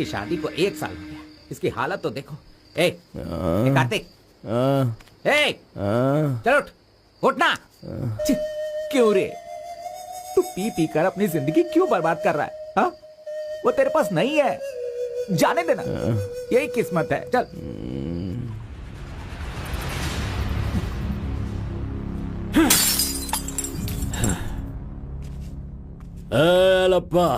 शादी को 1 साल हो गया, इसकी हालत तो देखो। ए कार्तिक, चलो उठ ना। क्यों रे, तू पी पी कर अपनी जिंदगी क्यों बर्बाद कर रहा है? हा? वो तेरे पास नहीं है, जाने देना, यही किस्मत है। चल। लप्पा,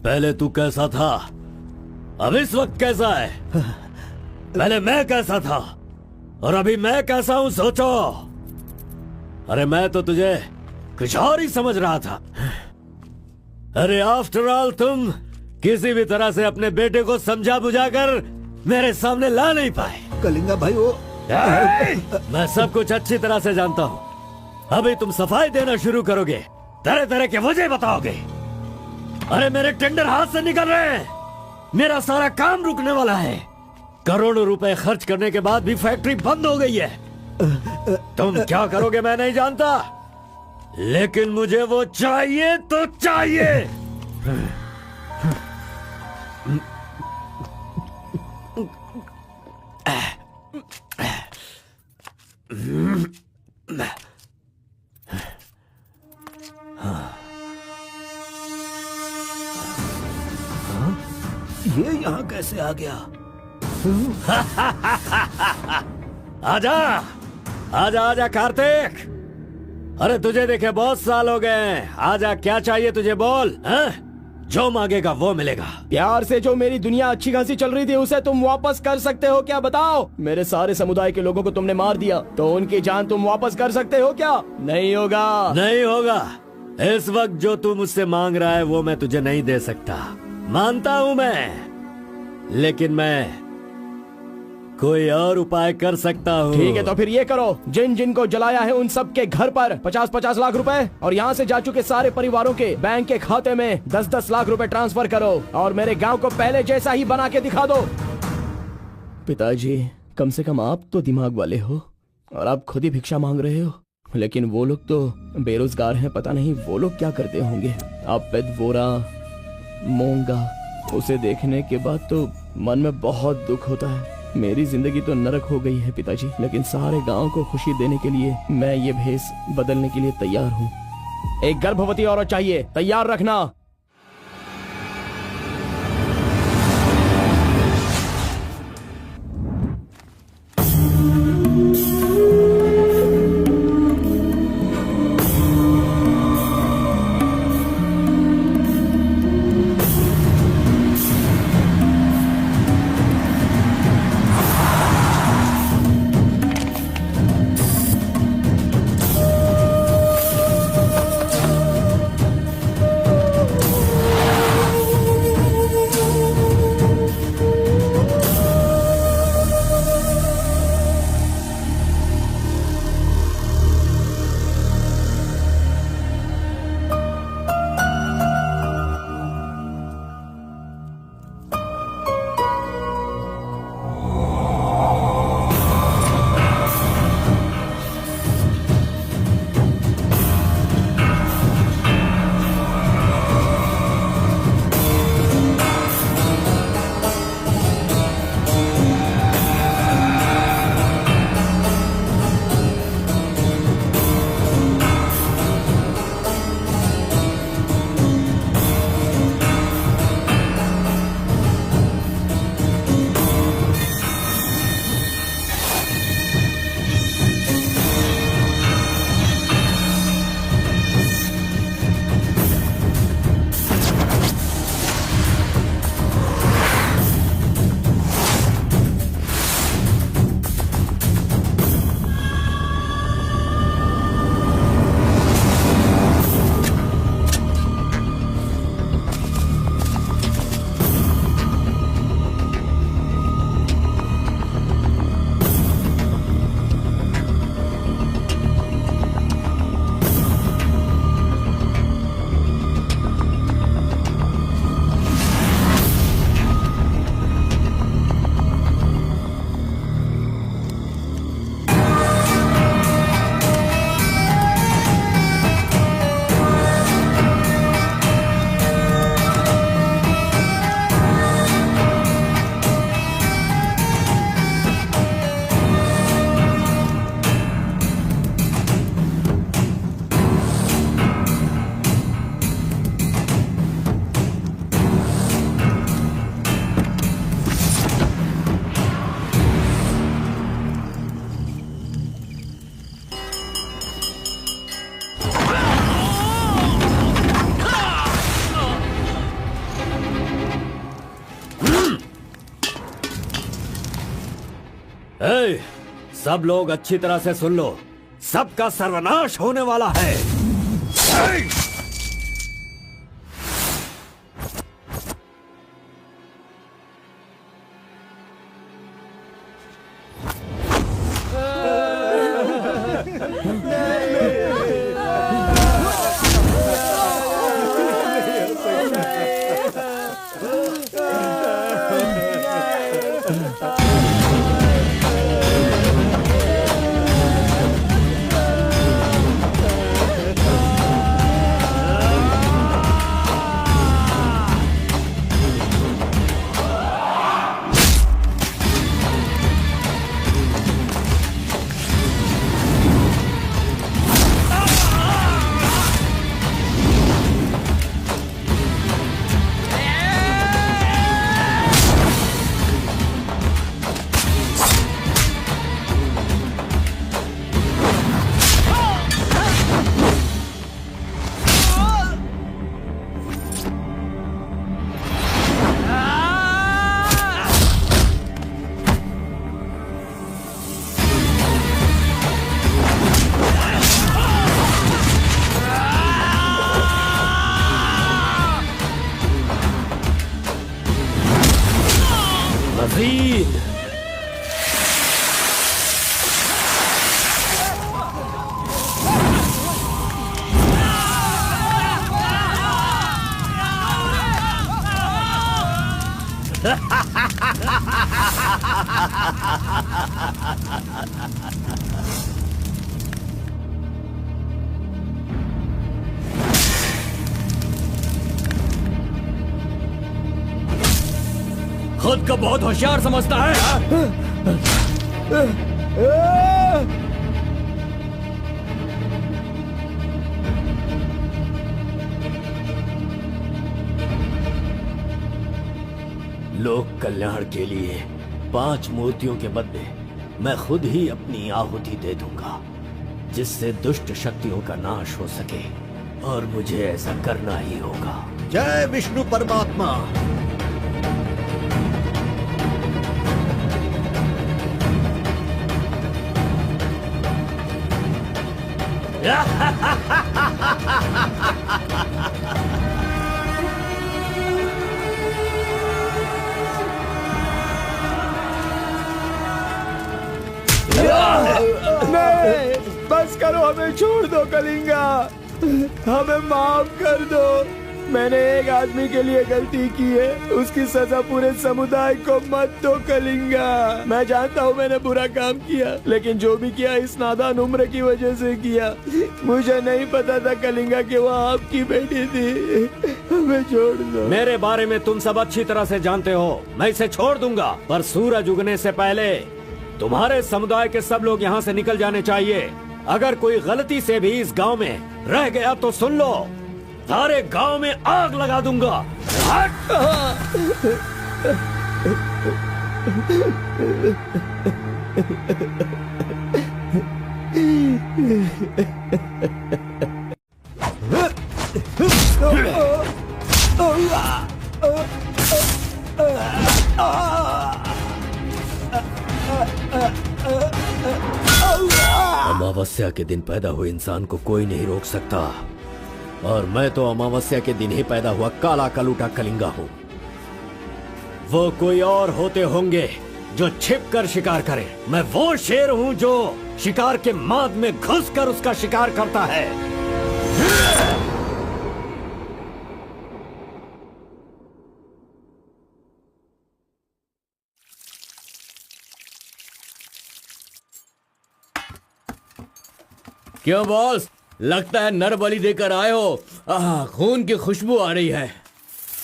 पहले तू कैसा था, अब इस वक्त कैसा है? पहले मैं कैसा था और अभी मैं कैसा हूं, सोचो। अरे मैं तो तुझे कुछ और ही समझ रहा था। अरे आफ्टर ऑल तुम किसी भी तरह से अपने बेटे को समझा बुझाकर मेरे सामने ला नहीं पाए। कलिंगा भाई, वो मैं सब कुछ अच्छी तरह से जानता हूँ। अभी तुम सफाई देना शुरू करोगे, तरह तरह के वजह बताओगे। अरे मेरे टेंडर हाथ से निकल रहे हैं, मेरा सारा काम रुकने वाला है। करोड़ों रुपए खर्च करने के बाद भी फैक्ट्री बंद हो गई है। तुम क्या करोगे मैं नहीं जानता, लेकिन मुझे वो चाहिए तो चाहिए। ये यहाँ कैसे आ गया? आजा आजा आजा कार्तिक, अरे तुझे देखे बहुत साल हो गए। आजा, क्या चाहिए तुझे, बोल। जो मांगेगा वो मिलेगा। प्यार से जो मेरी दुनिया अच्छी खासी चल रही थी उसे तुम वापस कर सकते हो क्या, बताओ? मेरे सारे समुदाय के लोगों को तुमने मार दिया, तो उनकी जान तुम वापस कर सकते हो क्या? नहीं होगा। नहीं होगा। इस वक्त जो तू मुझसे मांग रहा है वो मैं तुझे नहीं दे सकता, मानता हूँ मैं, लेकिन मैं कोई और उपाय कर सकता हूँ। ठीक है, तो फिर ये करो, जिन जिन को जलाया है उन सब के घर पर 50-50 लाख रुपए और यहाँ से जा चुके सारे परिवारों के बैंक के खाते में 10-10 लाख रुपए ट्रांसफर करो और मेरे गांव को पहले जैसा ही बना के दिखा दो। पिताजी, कम से कम आप तो दिमाग वाले हो और आप खुद ही भिक्षा मांग रहे हो, लेकिन वो लोग तो बेरोजगार हैं, पता नहीं वो लोग क्या करते होंगे। आप पेदवोरा मोंगा, उसे देखने के बाद तो मन में बहुत दुख होता है। मेरी जिंदगी तो नरक हो गई है पिताजी, लेकिन सारे गांव को खुशी देने के लिए मैं ये भेष बदलने के लिए तैयार हूँ। एक गर्भवती औरत चाहिए, तैयार रखना। ए, सब लोग अच्छी तरह से सुन लो, सबका सर्वनाश होने वाला है। ए! मजीद खुद को बहुत होशियार समझता है। लोक कल्याण के लिए 5 मूर्तियों के बदले मैं खुद ही अपनी आहुति दे दूंगा, जिससे दुष्ट शक्तियों का नाश हो सके, और मुझे ऐसा करना ही होगा। जय विष्णु परमात्मा। नहीं, बस करो, हमें छोड़ दो कलिंगा, हमें माफ कर दो। मैंने एक आदमी के लिए गलती की है, उसकी सजा पूरे समुदाय को मत दो कलिंगा। मैं जानता हूँ मैंने बुरा काम किया, लेकिन जो भी किया इस नादान उम्र की वजह से किया। मुझे नहीं पता था कलिंगा कि वो आपकी बेटी थी। हमें छोड़ दो। मेरे बारे में तुम सब अच्छी तरह से जानते हो, मैं इसे छोड़ दूंगा, पर सूरज उगने से पहले तुम्हारे समुदाय के सब लोग यहाँ से निकल जाने चाहिए। अगर कोई गलती से भी इस गांव में रह गया तो सुन लो, सारे गांव में आग लगा दूंगा। अमावस्या के दिन पैदा हुए इंसान को कोई नहीं रोक सकता, और मैं तो अमावस्या के दिन ही पैदा हुआ काला कलूटा कलिंगा हूँ। वो कोई और होते होंगे जो छिप कर शिकार करे, मैं वो शेर हूँ जो शिकार के माद में घुसकर उसका शिकार करता है। क्यों बॉस, लगता है नर बलि देकर आए हो। खून की खुशबू आ रही है।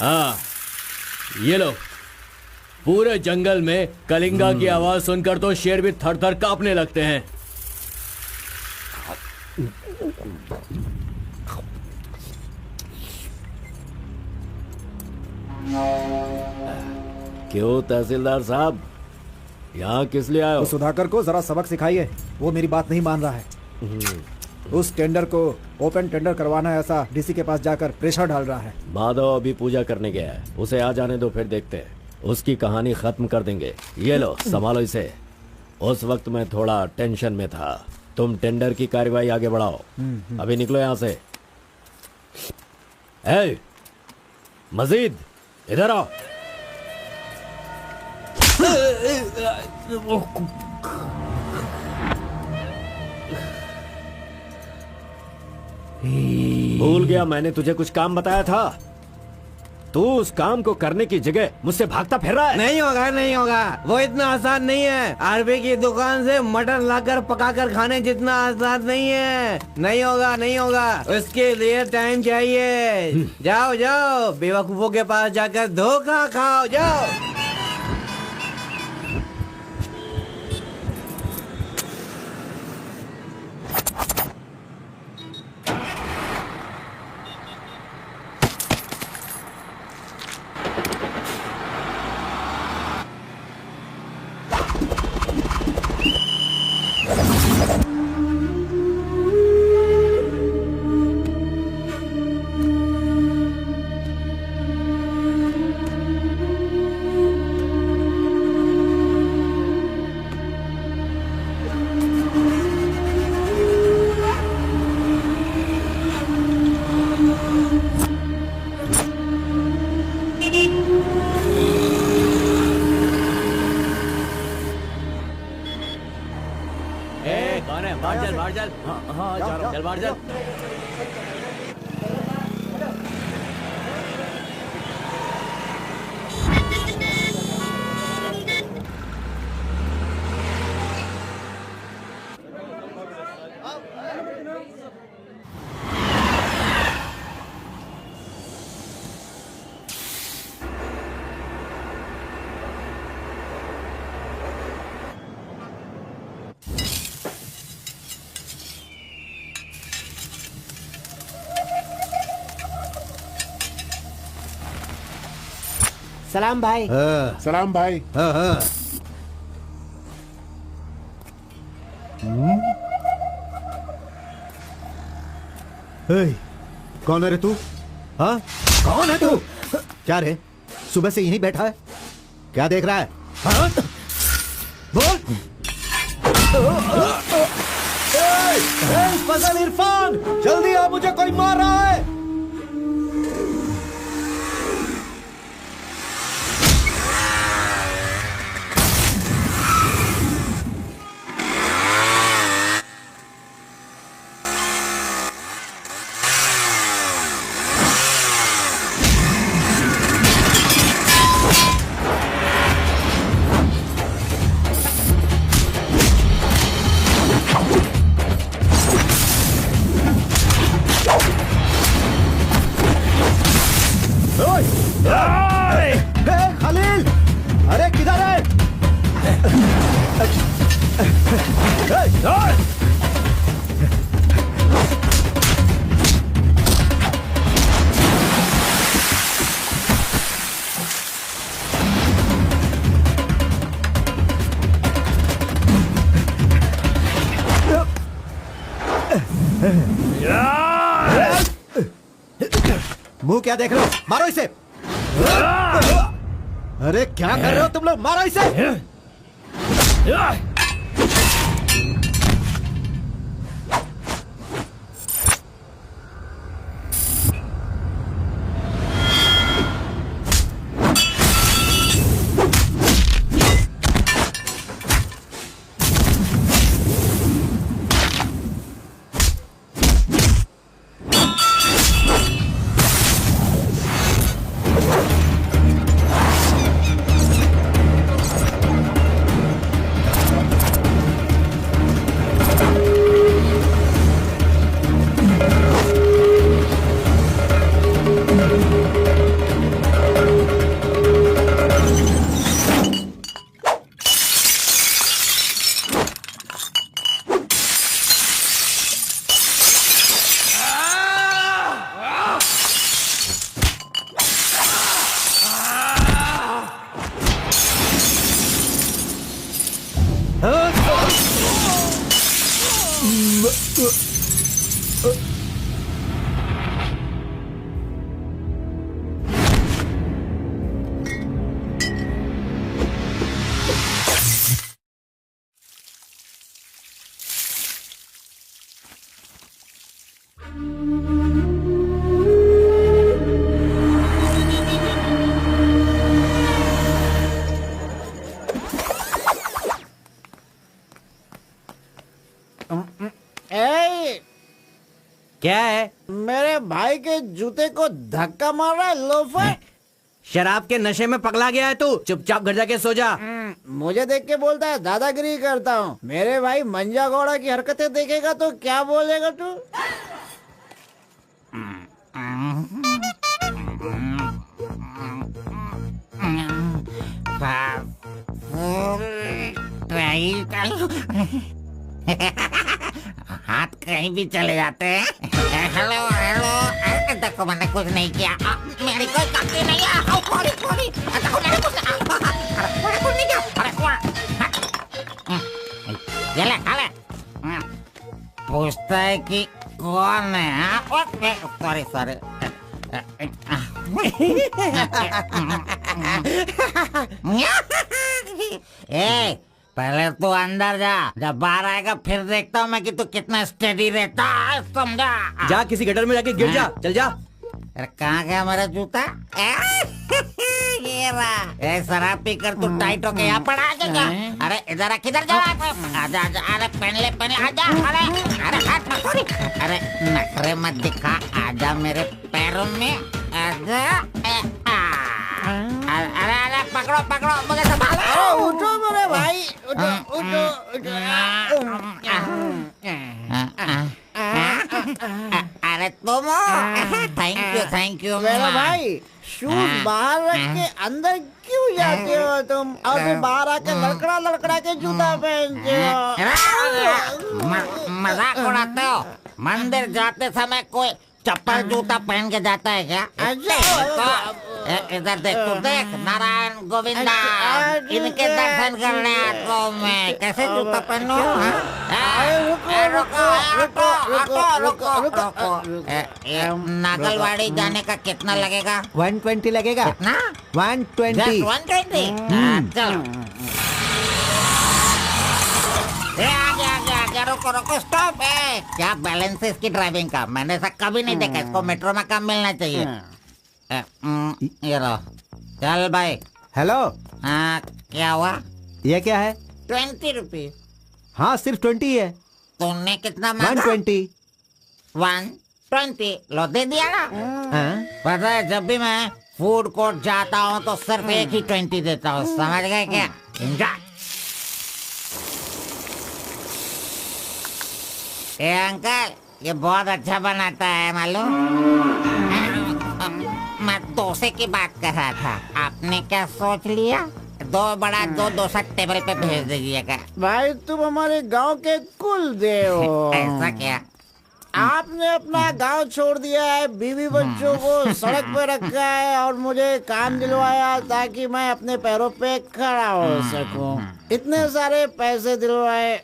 हाँ, ये लो। पूरे जंगल में कलिंगा की आवाज सुनकर तो शेर भी थर थर कांपने लगते हैं। क्यों तहसीलदार साहब, यहाँ किस लिए आए हो? सुधाकर को जरा सबक सिखाइए, वो मेरी बात नहीं मान रहा है। उस टेंडर को ओपन टेंडर करवाना है, ऐसा डीसी के पास जाकर प्रेशर डाल रहा है। माधव अभी पूजा करने गया है, उसे आ जाने दो, फिर देखते हैं। उसकी कहानी खत्म कर देंगे। ये लो, संभालो इसे। उस वक्त मैं थोड़ा टेंशन में था। तुम टेंडर की कार्यवाही आगे बढ़ाओ। अभी निकलो यहां से। ए, मजीद इधर आओ। भूल गया मैंने तुझे कुछ काम बताया था। तू उस काम को करने की जगह मुझसे भागता फिर रहा है। नहीं होगा, नहीं होगा। वो इतना आसान नहीं है। आरबी की दुकान से मटन लाकर पकाकर खाने जितना आसान नहीं है। नहीं होगा, नहीं होगा। उसके लिए टाइम चाहिए। जाओ जाओ, बेवकूफों के पास जाकर धोखा खाओ। जाओ। कौन है? बाहर चल, बाहर चल। हाँ, जा रहा हूँ। चल बाहर चल। सलाम भाई। सलाम भाई। कौन है रे तू? हाँ, कौन है तू? क्या रे, सुबह से यहीं बैठा है? क्या देख रहा है? हाँ? बोल। फजल इरफान, जल्दी आ, मुझे कोई मार रहा है। खलील, अरे किधर है? मुंह क्या देख रहे हो? मारो इसे। अरे क्या कर रहे हो तुम लोग? मारो इसे। क्या है? मेरे भाई के जूते को धक्का मार रहा है लोफर। शराब के नशे में पगला गया है तू। चुपचाप घर जाके सो जा। मुझे देख के बोलता है दादागिरी करता हूँ। मेरे भाई मंजा घोड़ा की हरकतें देखेगा तो क्या बोलेगा तू? हाथ कहीं भी चले जाते हैं। हेलो हेलो, देखो मैंने कुछ नहीं किया। मेरी कोई गलती नहीं है। सॉरी देखो मैंने कुछ नहीं किया। ये ले खा ले। पूछता है कि कौन है? सॉरी ए, पहले तू अंदर जा, जब बाहर आएगा फिर देखता हूँ मैं कि तू कितना स्टेडी रहता है, समझा? जा किसी गटर में जाके गिर जा। चल जा। अरे कहाँ गया मेरा जूता? ये रहा। शराब पीकर तू टाइट होके यहाँ पड़ा है क्या? अरे इधर किधर जा रहा है? आजा अरे पहन ले आजा। अरे हाथ मत छोड़ी। अरे नखरे मत दिखा, आजा मेरे पैरों में आजा। अरे पकड़ो मुझे संभालो। उठो मेरे भाई, उठो। अरे तुम थैंक यू मेरे भाई शूज बाहर रख के अंदर क्यों जाते हो तुम? और फिर बाहर आके लड़खड़ा के जूता पहनते हो। मजाक उड़ाते हो? मंदिर जाते समय कोई चप्पल जूता पहन के जाता है क्या? इधर देख, तू देख, नारायण गोविंदा इनके दर्शन करने आता हूँ मैं। कैसे जूता पहनो? नागलवाड़ी जाने का कितना लगेगा? 120 लगेगा। कितना? 120। 120। चलो आगे रुको स्टॉप है। क्या बैलेंस है इसकी ड्राइविंग का? मैंने ऐसा कभी नहीं देखा। इसको मेट्रो में काम मिलना चाहिए। ये लो, चल भाई। हेलो, हाँ क्या हुआ? ये क्या है? 20 रुपीज। हाँ सिर्फ 20 है। तुमने कितना मांगा? 120। 120 लो, दे दिया ना। हाँ? पता है जब भी मैं फूड कोर्ट जाता हूँ तो सिर्फ एक ही 20 देता हूँ, समझ गए क्या? Enjoy। ए अंकल, ये बहुत अच्छा बनाता है मालूम? मैं डोसे की बात कर रहा था। आपने क्या सोच लिया? 2 बड़ा 2 डोसा टेबल पे भेज दीजिएगा। भाई तुम हमारे गांव के कुल देव हो। ऐसा क्या? आपने अपना गांव छोड़ दिया है, बीवी बच्चों को सड़क पे रखा है और मुझे काम दिलवाया ताकि मैं अपने पैरों पे खड़ा हो सकूं। इतने सारे पैसे दिलवाए,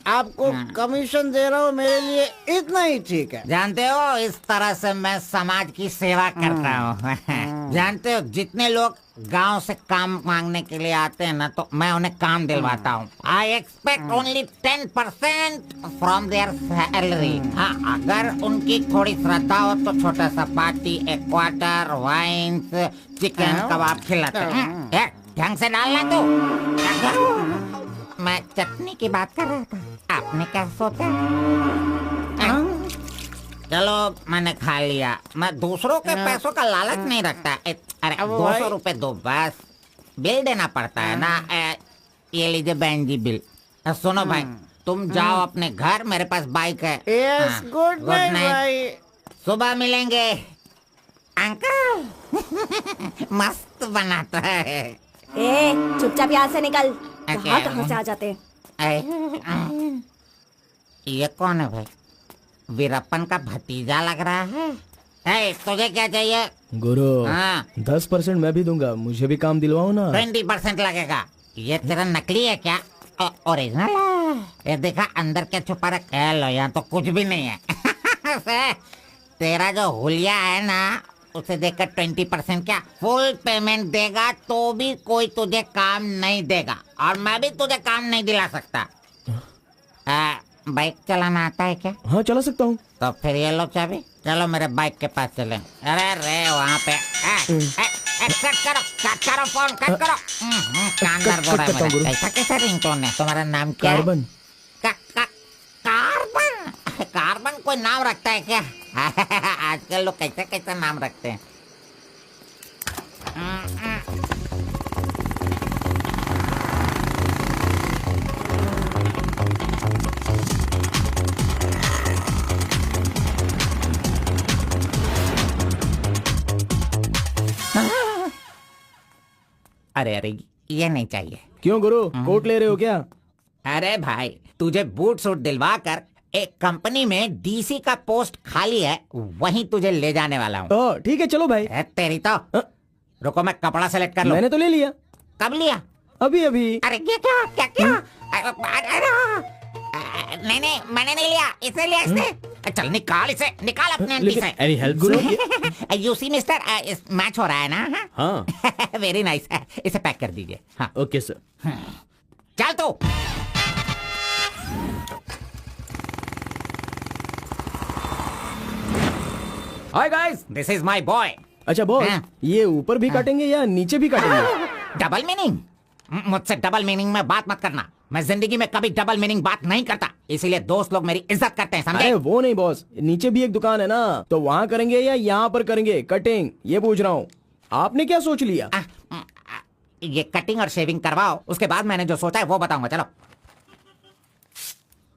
आपको कमीशन दे रहा हूँ, मेरे लिए इतना ही ठीक है। जानते हो, इस तरह से मैं समाज की सेवा करता हूँ। जानते हो, जितने लोग गांव से काम मांगने के लिए आते हैं ना, तो मैं उन्हें काम दिलवाता हूँ। I expect only 10% from there salary. हाँ, अगर उनकी थोड़ी श्रद्धा हो तो छोटा सा पार्टी, एक क्वार्टर, वाइन्स, चिकन कबाब खिलाते हैं। ढंग से डालना तू। मैं चटनी की बात कर रहा था, आपने क्या सोचा? चलो मैंने खा लिया। मैं दूसरों के पैसों का लालच नहीं रखता। अरे 200 रुपए दो बस, बिल देना पड़ता है ना। ये लीजिए बहन जी बिल। सुनो भाई, तुम जाओ अपने घर, मेरे पास बाइक है। यस, गुड नाइट भाई। सुबह मिलेंगे। अंकल मस्त बनाता है। ए, चुपचाप यहाँ से निकल। क्या? कहाँ से आ जाते? ये कौन है भाई? वीरप्पन का भतीजा लग रहा है। तुझे क्या चाहिए? गुरु, हाँ। 10% मैं भी दूंगा, मुझे भी काम दिलवाओ ना। 20% लगेगा। ये तेरा नकली है क्या? ओरिजिनल है। ये देखा अंदर क्या छुपा रखा है? लो, यहाँ तो कुछ भी नहीं है। तेरा जो हुलिया है ना, उसे देखकर 20% क्या फुल पेमेंट देगा तो भी कोई तुझे काम नहीं देगा, और मैं भी तुझे काम नहीं दिला सकता। बाइक चलाना आता है क्या? हाँ चला सकता हूँ। तो फिर ये लो चाबी, चलो मेरे बाइक के पास चले। अरे रे वहाँ पे कट करो फोन, कट करो। कानदार बोल रहा है मेरा। ऐसा कैसा रिंगटोन है? तुम्हारा नाम क्या है? कार्बन। कार्बन? कार्बन कोई नाम रखता है क्या? आजकल लोग कैसे कैसे नाम रखते हैं। अरे अरे ये नहीं चाहिए। क्यों गुरु, कोट ले रहे हो क्या? अरे भाई तुझे बूट सूट दिलवा कर एक कंपनी में डीसी का पोस्ट खाली है, वहीं तुझे ले जाने वाला हूँ। ओ ठीक है, चलो भाई। तेरी तो रुको मैं कपड़ा सेलेक्ट कर लूं। मैंने तो ले लिया। कब लिया? अभी अभी। अरे ये क्या क्या क्या? नहीं नहीं मैंने नहीं लिया, इसे लिया इसने। चल निकाल इसे, निकाल अपने एमपी से। Any help Guru? You see mister, match हो रहा है ना? हाँ। वेरी नाइस, इसे पैक कर दीजिए। हाँ ओके सर। चल तू। Hi guys, this is my boy. अच्छा बॉस, हाँ। ये ऊपर भी काटेंगे या नीचे भी काटेंगे? Double meaning? मुझसे डबल मीनिंग में बात मत करना। मैं जिंदगी में कभी डबल मीनिंग बात नहीं करता, इसीलिए दोस्त लोग मेरी इज्जत करते हैं, समझे? अरे वो नहीं बॉस, नीचे भी एक दुकान है ना, तो वहाँ करेंगे या यहाँ पर करेंगे कटिंग, ये पूछ रहा हूँ। आपने क्या सोच लिया? ये कटिंग और शेविंग करवाओ, उसके बाद मैंने जो सोचा है वो बताऊंगा। चलो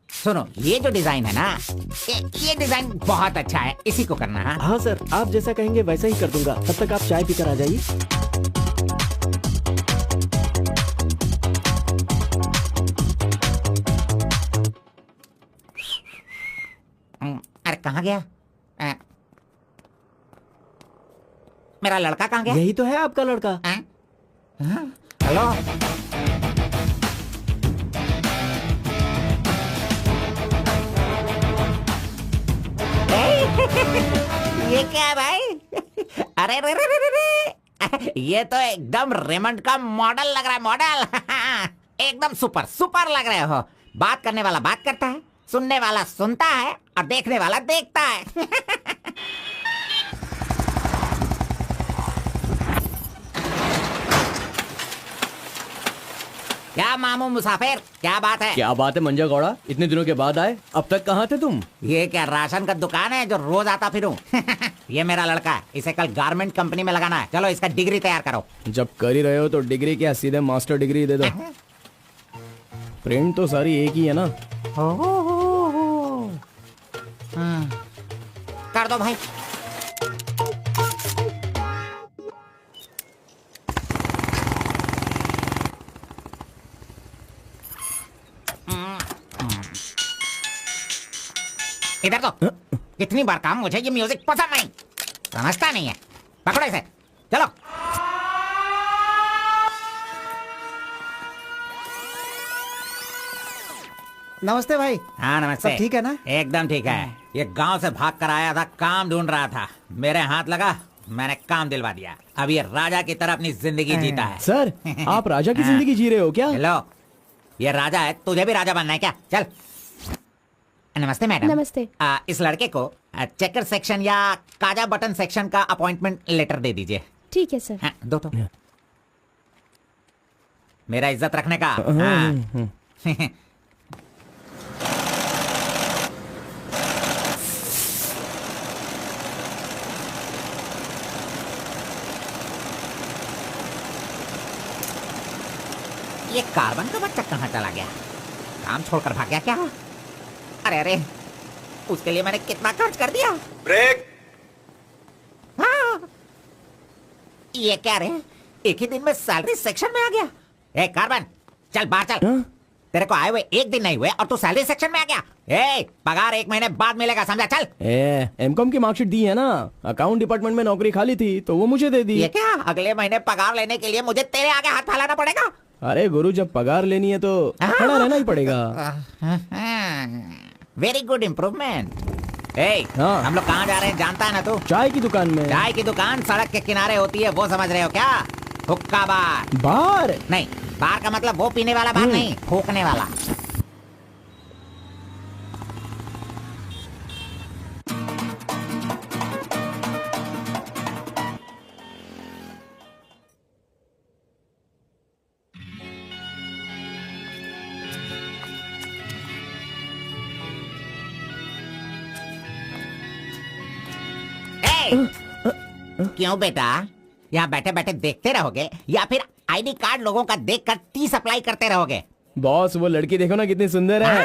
सुनो, ये जो डिजाइन है ना, ये डिजाइन बहुत अच्छा है, इसी को करना है। हाँ सर, आप जैसा कहेंगे वैसा ही कर दूंगा। तब तक आप चाय पीकर आ जाइए। अरे कहाँ गया? मेरा लड़का कहाँ गया? यही तो है आपका लड़का। हेलो। ये क्या है भाई? अरे रे रे रे रे रे। ये तो एकदम रेमंड का मॉडल लग रहा है, मॉडल। एकदम सुपर सुपर लग रहे हो। बात करने वाला बात करता है, सुनने वाला सुनता है और देखने वाला देखता है। क्या मामू मुसाफिर, क्या बात है? क्या बात है मंजा गौड़ा, इतने दिनों के बाद आए, अब तक कहाँ थे तुम? ये क्या राशन का दुकान है जो रोज आता फिरूं? ये मेरा लड़का है, इसे कल गारमेंट कंपनी में लगाना है। चलो इसका डिग्री तैयार करो। जब कर ही रहे हो तो डिग्री क्या, सीधे मास्टर डिग्री दे दो। प्रिंट तो सारी एक ही है ना। कर दो भाई। इधर तो कितनी बार काम, मुझे ये म्यूजिक पसंद नहीं, समझता नहीं है। पकड़ो इसे, चलो। नमस्ते भाई। हाँ नमस्ते। सब ठीक है ना? एकदम ठीक है। ये गांव से भाग कर आया था, काम ढूंढ रहा था, मेरे हाथ लगा, मैंने काम दिलवा दिया। अब ये राजा की तरह अपनी जिंदगी जीता है। सर, आप राजा की जिंदगी जी रहे हो क्या? हेलो, ये राजा है, तुझे भी राजा बनना है क्या? चल। नमस्ते मैडम। नमस्ते। इस लड़के को चेकर सेक्शन या काजा बटन सेक्शन का अपॉइंटमेंट लेटर दे दीजिए। ठीक है सर। हाँ, दो तो। मेरा इज्जत रखने का। हाँ। ये कार्बन का बच्चा कहाँ चला गया? काम छोड़कर भाग गया क्या? अरे अरे, उसके लिए मैंने कितना खर्च कर दिया। ब्रेक। हाँ। ये क्या रे, एक ही दिन में सैलरी सेक्शन में आ गया। ए कार्बन, चल बाहर चल। हाँ? तेरे को आए हुए एक दिन नहीं हुए और तू सैलरी सेक्शन में आ गया। ए, पगार 1 महीने बाद मिलेगा, समझा? चल। एमकॉम की मार्कशीट दी है ना, अकाउंट डिपार्टमेंट में नौकरी खाली थी तो वो मुझे दे दी। ये क्या, अगले महीने पगार लेने के लिए मुझे तेरे आगे हाथ फैलाना पड़ेगा? अरे गुरु, जब पगार लेनी है तो खड़ा रहना ही पड़ेगा। Very good improvement. हाँ। हम लोग कहाँ जा रहे हैं जानता है ना तू? चाय की दुकान में। चाय की दुकान सड़क के किनारे होती है, वो समझ रहे हो क्या? हुक्का बार। बार? नहीं, बार का मतलब वो पीने वाला बार नहीं, फूकने वाला। क्यों बेटा, यहाँ बैठे बैठे देखते रहोगे या फिर आईडी कार्ड लोगों का देखकर टी सप्लाई करते रहोगे? बॉस वो लड़की देखो ना कितनी सुंदर है।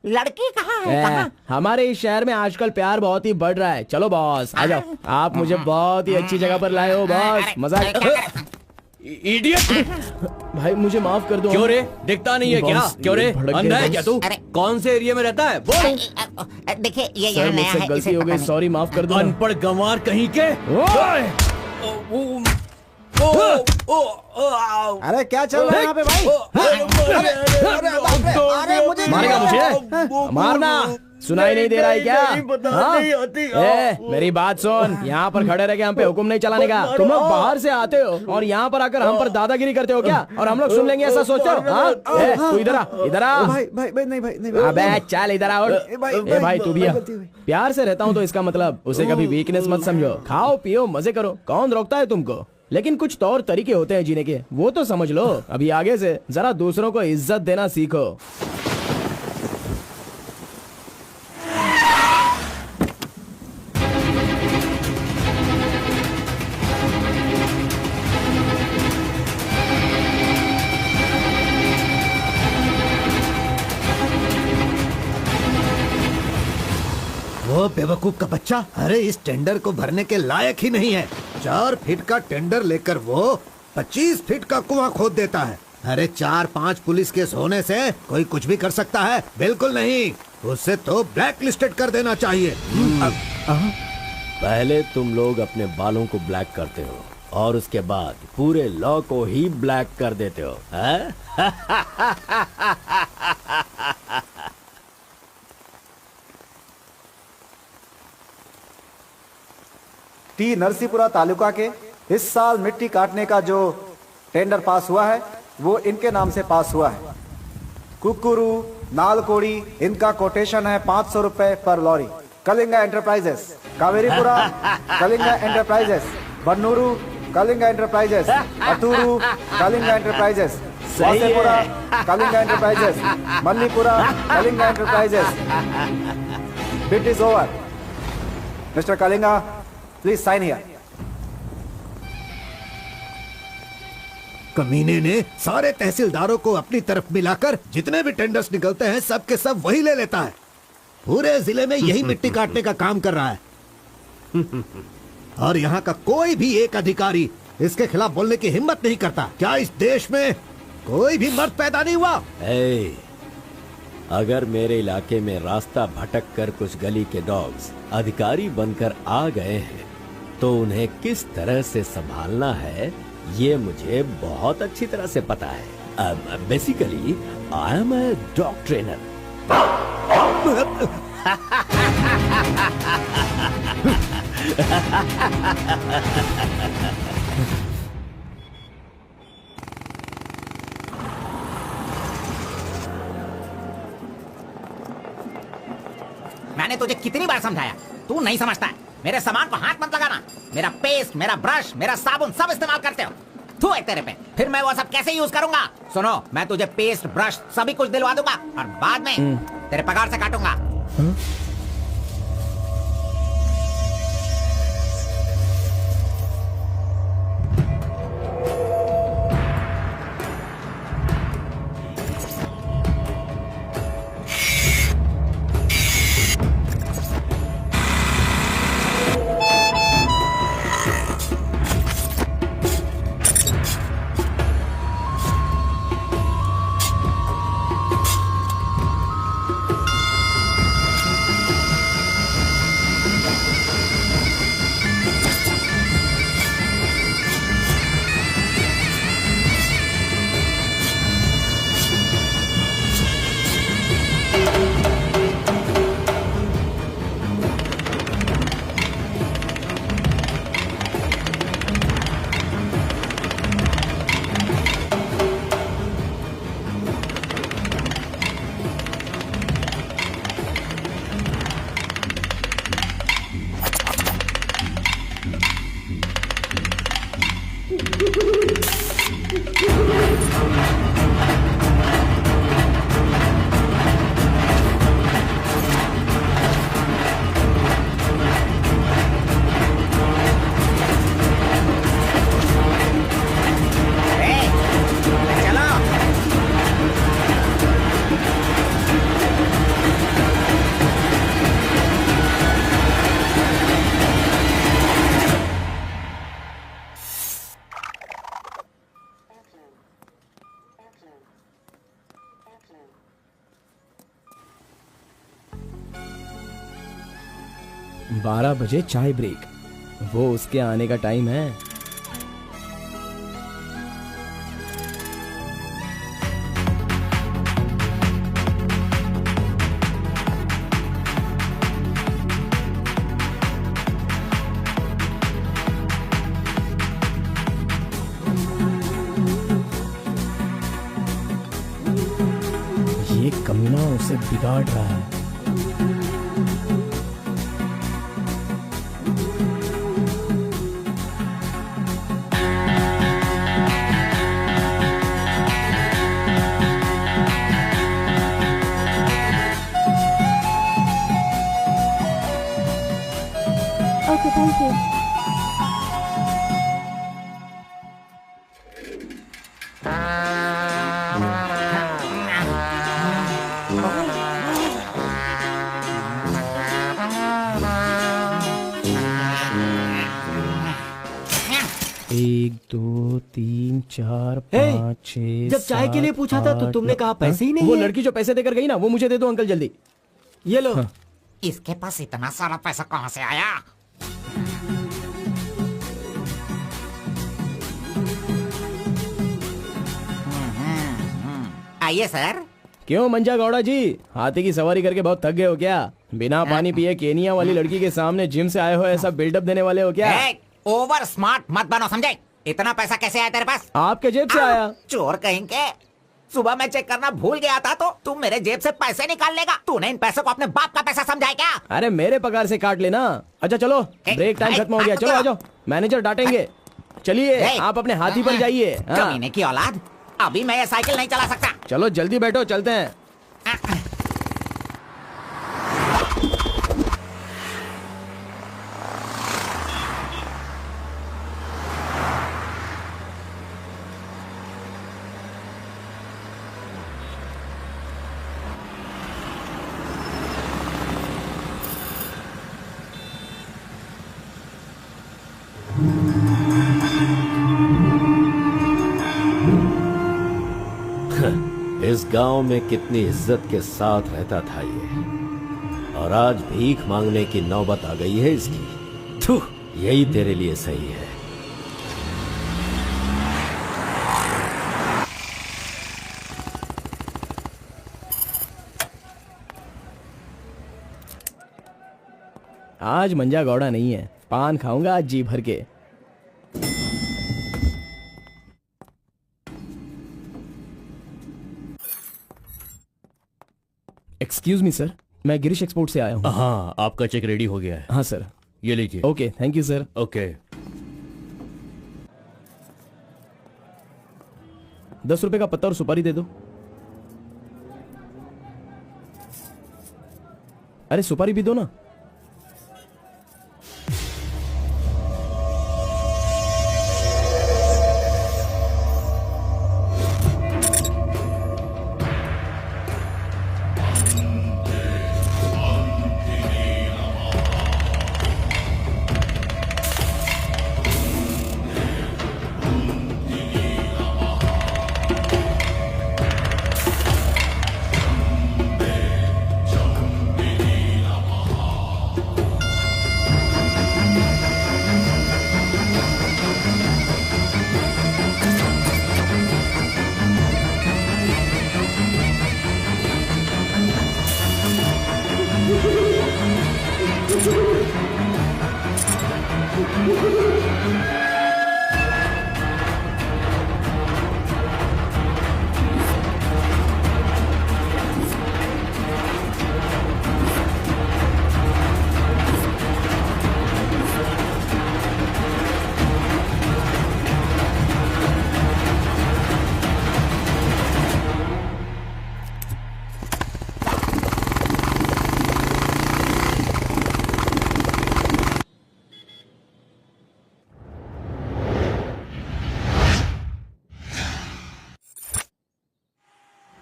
लड़की कहाँ है? कहाँ? हमारे इस शहर में आजकल प्यार बहुत ही बढ़ रहा है। चलो बॉस आ जाओ, आप मुझे बहुत ही अच्छी जगह पर लाए हो बॉस। मजा इडियट! भाई मुझे माफ कर दो। क्यों रे, दिखता नहीं है क्या? बॉस, क्यों रे, भड़क अंधा गए है क्या तू? अरे। कौन से एरिया में रहता है बोल। देखिए ये सर यहाँ नया मुझसे है, गलती इसे हो पता गई, नहीं। सॉरी माफ कर दो। अनपढ़ गंवार कहीं के। अरे क्या चल रहा है यहाँ पे भाई? अरे मुझे मारेगा मुझे? मारना सुनाई नहीं दे रहा है क्या? हाँ? मेरी बात सुन, यहाँ पर खड़े रह के हम पे हुक्म नहीं चलाने का। तुम लोग बाहर से आते हो और यहाँ पर आकर हम पर दादागिरी करते हो क्या? और हम लोग सुन लेंगे ऐसा सोचते हो? हाँ? तू इधर आ, इधर आ। भाई भाई भाई नहीं भाई नहीं। अबे चल इधर आओ। भाई तू भी आ। गलती हुई। प्यार से रहता हूँ तो इसका मतलब उसे कभी वीकनेस मत समझो। खाओ पियो मजे करो, कौन रोकता है तुमको? लेकिन कुछ तौर तरीके होते हैं जीने के, वो तो समझ लो। अभी आगे से जरा दूसरों को इज्जत देना सीखो। वो बेवकूफ का बच्चा, अरे इस टेंडर को भरने के लायक ही नहीं है। 4 फीट का टेंडर लेकर वो 25 फीट का कुआं खोद देता है। अरे 4-5 पुलिस केस होने से कोई कुछ भी कर सकता है? बिल्कुल नहीं, उसे तो ब्लैक लिस्टेड कर देना चाहिए। पहले तुम लोग अपने बालों को ब्लैक करते हो और उसके बाद पूरे लॉ को ही ब्लैक कर देते हो, हैं? टी नरसीपुरा तालुका के इस साल मिट्टी काटने का जो टेंडर पास हुआ है वो इनके नाम से पास हुआ है। कुकुरू नालकोड़ी, इनका कोटेशन है 500 रुपए पर lorry. Kalinga enterprises Kaveripura, Kalinga enterprises Bannuru, Kalinga enterprises Aturu, Kalinga enterprises Vasepura, Kalinga enterprises Mallipura, Kalinga enterprises. Bid is over. Mister Kalinga, please sign here. कमीने ने सारे तहसीलदारों को अपनी तरफ मिलाकर जितने भी टेंडर्स निकलते हैं सब के सब वही ले लेता है। पूरे जिले में यही मिट्टी काटने का काम कर रहा है। और यहाँ का कोई भी एक अधिकारी इसके खिलाफ बोलने की हिम्मत नहीं करता। क्या इस देश में कोई भी मर्द पैदा नहीं हुआ? अगर मेरे इलाके में रास्ता भटक कर कुछ गली के डॉग्स अधिकारी बनकर आ गए हैं तो उन्हें किस तरह से संभालना है ये मुझे बहुत अच्छी तरह से पता है। Basically I am a dog trainer. मैंने तुझे कितनी बार समझाया, तू नहीं समझता है। मेरे सामान को हाथ मत लगाना। मेरा पेस्ट, मेरा ब्रश, मेरा साबुन सब इस्तेमाल करते हो। थू है तेरे पे, फिर मैं वो सब कैसे यूज करूंगा? सुनो, मैं तुझे पेस्ट ब्रश सभी कुछ दिलवा दूंगा और बाद में तेरे पगार से काटूंगा। 12 बजे चाय ब्रेक, वो उसके आने का टाइम है। ये कमीना उसे बिगाड़ रहा है। Okay, thank you. एक, दो, तीन, चार, पाँच, छह, जब चाय के लिए पूछा था तो तुमने कहा पैसे ही नहीं वो है। लड़की जो पैसे देकर गई ना, वो मुझे दे दो अंकल जल्दी। ये लो। इसके पास इतना सारा पैसा कहाँ से आया? आइए सर। क्यों मंजा गौड़ा जी, हाथी की सवारी करके बहुत थक गए हो क्या? बिना पानी पिए केनिया वाली लड़की के सामने जिम से आए हो, ऐसा बिल्डअप देने वाले हो क्या? ओवर स्मार्ट मत बनो, समझे? इतना पैसा कैसे आया तेरे पास? आपके जेब से आया। चोर कहीं के। सुबह मैं चेक करना भूल गया था तो तुम मेरे जेब से पैसे निकाल लेगा। तूने इन पैसों को अपने बाप का पैसा समझा है क्या? अरे मेरे पगार से काट लेना। अच्छा चलो, ब्रेक टाइम खत्म हो गया, चलो आ जाओ, मैनेजर डांटेंगे। चलिए आप अपने हाथी पर जाइए। कमीने की औलाद, अभी मैं ये साइकिल नहीं चला सकता। चलो जल्दी बैठो, चलते हैं। इस गांव में कितनी इज्जत के साथ रहता था ये, और आज भीख मांगने की नौबत आ गई है इसकी। थू, यही तेरे लिए सही है। आज मंजा गौड़ा नहीं है, पान खाऊंगा आज जी भर के। एक्सक्यूज मी सर, मैं गिरीश एक्सपोर्ट से आया हूँ। हाँ, आपका चेक रेडी हो गया है। हाँ सर। ये लीजिए। Okay, thank you sir. Okay. 10 रुपए का पत्ता और सुपारी दे दो। अरे सुपारी भी दो ना।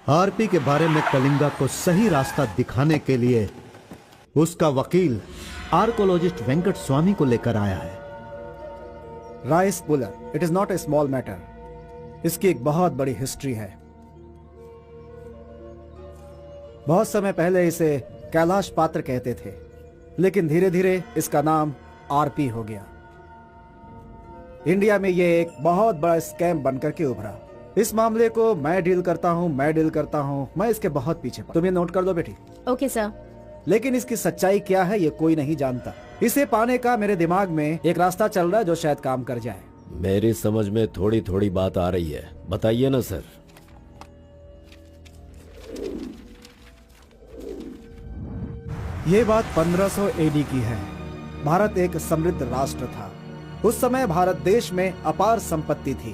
आरपी के बारे में कलिंगा को सही रास्ता दिखाने के लिए उसका वकील आर्कोलॉजिस्ट वेंकट स्वामी को लेकर आया है। Rice puller, it is not a small matter. इसकी एक बहुत बड़ी हिस्ट्री है। बहुत समय पहले इसे कैलाश पात्र कहते थे। लेकिन धीरे धीरे इसका नाम आरपी हो गया। इंडिया में ये एक बहुत बड़ा स्कैम बनकर के उभरा। इस मामले को मैं डील करता हूँ, मैं इसके बहुत पीछे तुम ये नोट कर दो बेटी। Okay sir. लेकिन इसकी सच्चाई क्या है ये कोई नहीं जानता। इसे पाने का मेरे दिमाग में एक रास्ता चल रहा है जो शायद काम कर जाए। मेरी समझ में थोड़ी थोड़ी बात आ रही है, बताइए ना सर। ये बात 1500 एडी की है। भारत एक समृद्ध राष्ट्र था। उस समय भारत देश में अपार संपत्ति थी।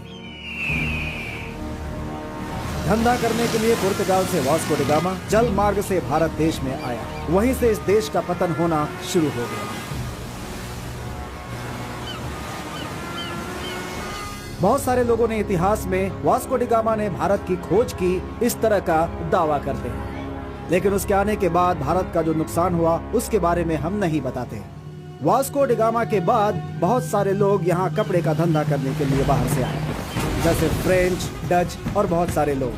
धंधा करने के लिए पुर्तगाल से वास्को डी गामा जल मार्ग से भारत देश में आया। वहीं से इस देश का पतन होना शुरू हो गया। बहुत सारे लोगों ने इतिहास में वास्को डी गामा ने भारत की खोज की इस तरह का दावा करते हैं, लेकिन उसके आने के बाद भारत का जो नुकसान हुआ उसके बारे में हम नहीं बताते। वास्को डी गामा के बाद बहुत सारे लोग यहाँ कपड़े का धंधा करने के लिए बाहर से आए, जैसे फ्रेंच, डच और बहुत सारे लोग।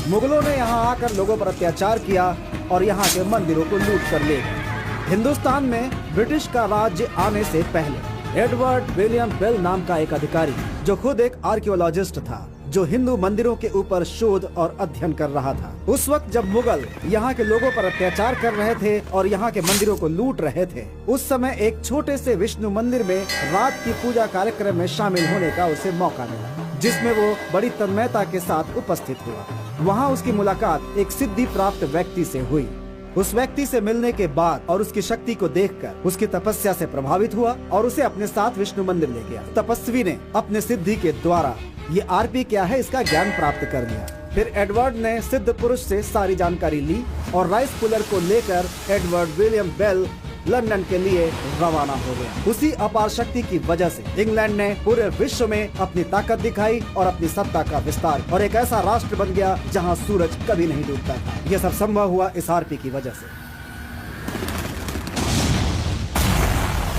मुगलों ने यहाँ आकर लोगों पर अत्याचार किया और यहाँ के मंदिरों को लूट कर ले गए। हिंदुस्तान में ब्रिटिश का राज्य आने से पहले एडवर्ड विलियम बेल नाम का एक अधिकारी, जो खुद एक आर्कियोलॉजिस्ट था, जो हिंदू मंदिरों के ऊपर शोध और अध्ययन कर रहा था। उस वक्त जब मुगल यहाँ के लोगों पर अत्याचार कर रहे थे और यहाँ के मंदिरों को लूट रहे थे, उस समय एक छोटे से विष्णु मंदिर में रात की पूजा कार्यक्रम में शामिल होने का उसे मौका मिला, जिसमें वो बड़ी तन्मयता के साथ उपस्थित हुआ। वहाँ उसकी मुलाकात एक सिद्धि प्राप्त व्यक्ति से हुई। उस व्यक्ति से मिलने के बाद और उसकी शक्ति को देखकर उसकी तपस्या से प्रभावित हुआ और उसे अपने साथ विष्णु मंदिर ले गया। तपस्वी ने अपने सिद्धि के द्वारा ये आरपी क्या है इसका ज्ञान प्राप्त कर लिया। फिर एडवर्ड ने सिद्ध पुरुष से सारी जानकारी ली और राइस पुलर को लेकर एडवर्ड विलियम बेल लंदन के लिए रवाना हो गया। उसी अपार शक्ति की वजह से इंग्लैंड ने पूरे विश्व में अपनी ताकत दिखाई और अपनी सत्ता का विस्तार, और एक ऐसा राष्ट्र बन गया जहां सूरज कभी नहीं डूबता था। यह सब संभव हुआ इस आरपी की वजह से।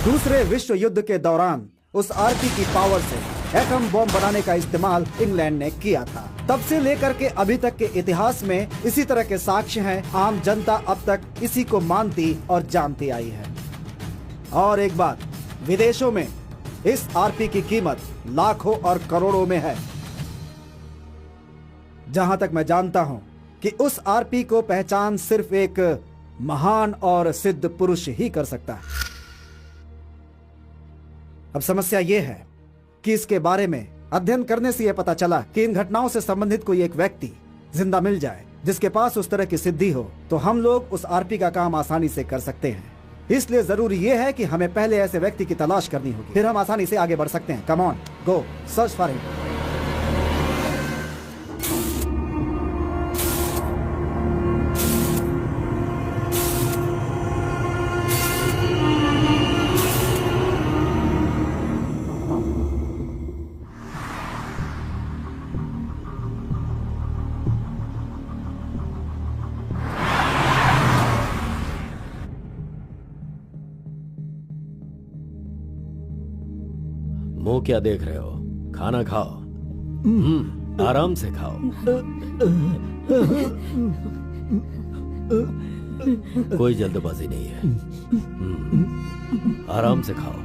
दूसरे विश्व युद्ध के दौरान उस आरपी की पावर से एटम बॉम्ब बनाने का इस्तेमाल इंग्लैंड ने किया था। तब से लेकर के अभी तक के इतिहास में इसी तरह के साक्ष्य हैं। आम जनता अब तक इसी को मानती और जानती आई है। और एक बात, विदेशों में इस आरपी की कीमत लाखों और करोड़ों में है। जहां तक मैं जानता हूं कि उस आरपी को पहचान सिर्फ एक महान और सिद्ध पुरुष ही कर सकता है। अब समस्या यह है कि इसके बारे में अध्ययन करने से यह पता चला कि इन घटनाओं से संबंधित कोई एक व्यक्ति जिंदा मिल जाए जिसके पास उस तरह की सिद्धि हो, तो हम लोग उस आरपी का काम आसानी से कर सकते हैं। इसलिए जरूरी यह है कि हमें पहले ऐसे व्यक्ति की तलाश करनी होगी, फिर हम आसानी से आगे बढ़ सकते हैं। Come on, go search for him. मुंह क्या देख रहे हो? खाना खाओ। आराम से खाओ। कोई जल्दबाजी नहीं है। आराम से खाओ।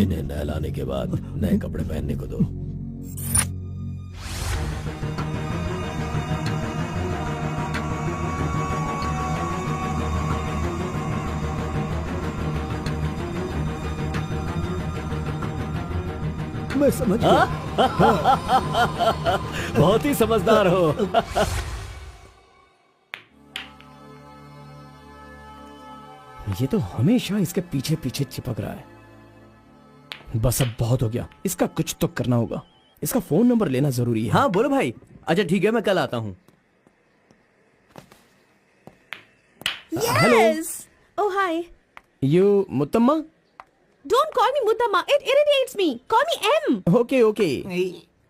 इन्हें नहलाने के बाद नए कपड़े पहनने को दो। मैं समझ गया। बहुत ही समझदार हो। ये तो हमेशा इसके पीछे पीछे चिपक रहा है। बस अब बहुत हो गया, इसका कुछ तो करना होगा। इसका फोन नंबर लेना जरूरी है। हाँ बोलो भाई। अच्छा ठीक है, मैं कल आता हूँ। Yes. Oh hi. You Muthamma? Don't call me Mutamma. It irritates me. Call me M. Okay, okay.